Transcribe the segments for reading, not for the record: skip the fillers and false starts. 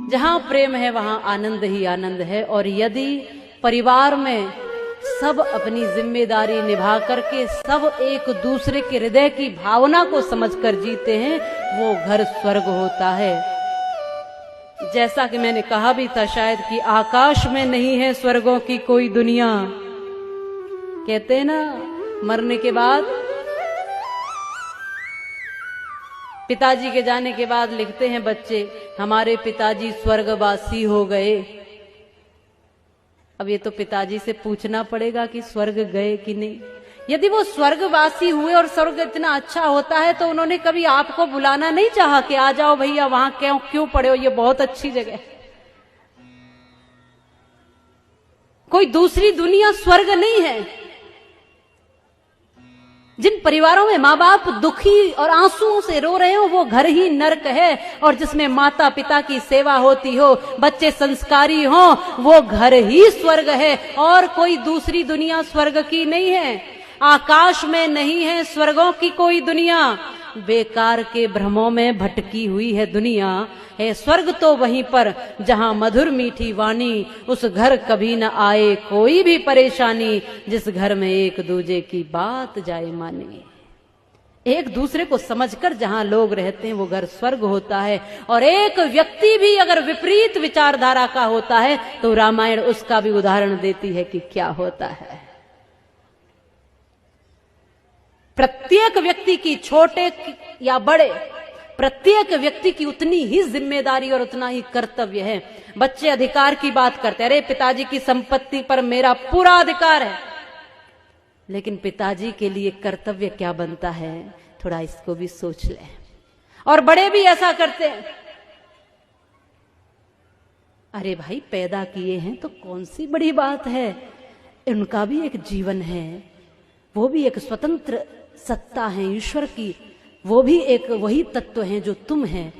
जहां प्रेम है वहां आनंद ही आनंद है। और यदि परिवार में सब अपनी जिम्मेदारी निभा करके सब एक दूसरे के हृदय की भावना को समझकर जीते हैं, वो घर स्वर्ग होता है। जैसा कि मैंने कहा भी था शायद कि आकाश में नहीं है स्वर्गों की कोई दुनिया। कहते हैं ना, मरने के बाद पिताजी के जाने के बाद लिखते हैं बच्चे, हमारे पिताजी स्वर्गवासी हो गए। अब ये तो पिताजी से पूछना पड़ेगा कि स्वर्ग गए कि नहीं। यदि वो स्वर्गवासी हुए और स्वर्ग इतना अच्छा होता है तो उन्होंने कभी आपको बुलाना नहीं चाहा कि आ जाओ भैया, वहां क्यों पड़े हो, ये बहुत अच्छी जगह है। कोई दूसरी दुनिया स्वर्ग नहीं है। जिन परिवारों में माँ बाप दुखी और आंसुओं से रो रहे हो वो घर ही नर्क है, और जिसमें माता पिता की सेवा होती हो, बच्चे संस्कारी हो, वो घर ही स्वर्ग है। और कोई दूसरी दुनिया स्वर्ग की नहीं है। आकाश में नहीं है स्वर्गों की कोई दुनिया। बेकार के भ्रमों में भटकी हुई है दुनिया। है स्वर्ग तो वहीं पर जहां मधुर मीठी वाणी, उस घर कभी न आए कोई भी परेशानी, जिस घर में एक दूजे की बात जाए माने। एक दूसरे को समझकर जहां लोग रहते हैं वो घर स्वर्ग होता है। और एक व्यक्ति भी अगर विपरीत विचारधारा का होता है तो रामायण उसका भी उदाहरण देती है कि क्या होता है। प्रत्येक व्यक्ति की, छोटे या बड़े, प्रत्येक व्यक्ति की उतनी ही जिम्मेदारी और उतना ही कर्तव्य है। बच्चे अधिकार की बात करते हैं, अरे पिताजी की संपत्ति पर मेरा पूरा अधिकार है, लेकिन पिताजी के लिए कर्तव्य क्या बनता है, थोड़ा इसको भी सोच लें। और बड़े भी ऐसा करते हैं, अरे भाई पैदा किए हैं तो कौन सी बड़ी बात है, उनका भी एक जीवन है, वो भी एक स्वतंत्र सत्ता है ईश्वर की, वो भी एक वही तत्व है जो तुम है।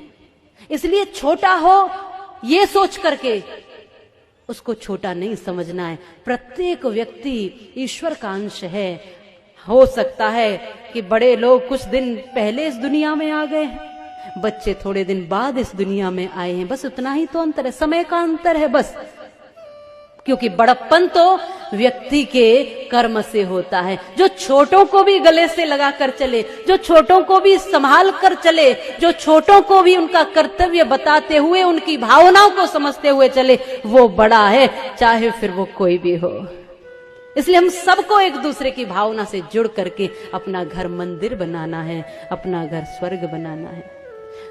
इसलिए छोटा हो ये सोच करके उसको छोटा नहीं समझना है। प्रत्येक व्यक्ति ईश्वर का अंश है। हो सकता है कि बड़े लोग कुछ दिन पहले इस दुनिया में आ गए हैं, बच्चे थोड़े दिन बाद इस दुनिया में आए हैं, बस उतना ही तो अंतर है, समय का अंतर है बस। क्योंकि बड़प्पन तो व्यक्ति के कर्म से होता है। जो छोटों को भी गले से लगा कर चले, जो छोटों को भी संभाल कर चले, जो छोटों को भी उनका कर्तव्य बताते हुए उनकी भावनाओं को समझते हुए चले, वो बड़ा है, चाहे फिर वो कोई भी हो। इसलिए हम सबको एक दूसरे की भावना से जुड़ करके अपना घर मंदिर बनाना है, अपना घर स्वर्ग बनाना है।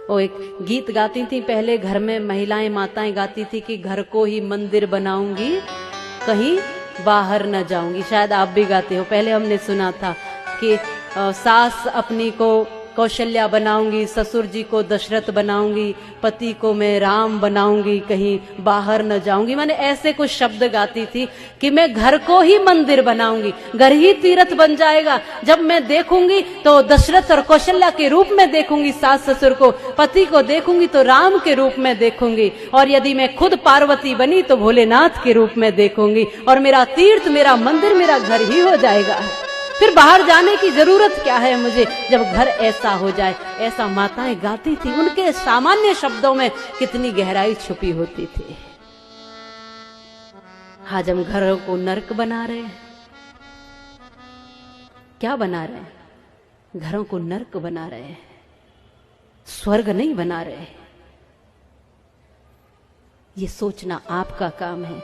वो एक गीत गाती थी पहले, घर में महिलाएं माताएं गाती थी कि घर को ही मंदिर बनाऊंगी, कहीं बाहर न जाऊंगी। शायद आप भी गाते हो, पहले हमने सुना था कि सास अपनी को कौशल्या बनाऊंगी, ससुर जी को दशरथ बनाऊंगी, पति को मैं राम बनाऊंगी, कहीं बाहर न जाऊंगी। मैंने ऐसे कुछ शब्द गाती थी कि मैं घर को ही मंदिर बनाऊंगी, घर ही तीर्थ बन जाएगा। जब मैं देखूंगी तो दशरथ और कौशल्या के रूप में देखूंगी सास ससुर को, पति को देखूंगी तो राम के रूप में देखूंगी, और यदि मैं खुद पार्वती बनी तो भोलेनाथ के रूप में देखूंगी, और मेरा तीर्थ, मेरा मंदिर, मेरा घर ही हो जाएगा। फिर बाहर जाने की जरूरत क्या है मुझे, जब घर ऐसा हो जाए। ऐसा माताएं गाती थी। उनके सामान्य शब्दों में कितनी गहराई छुपी होती थी। आज हम घरों को नर्क बना रहे हैं। क्या बना रहे हैं? घरों को नर्क बना रहे हैं, स्वर्ग नहीं बना रहे। ये सोचना आपका काम है।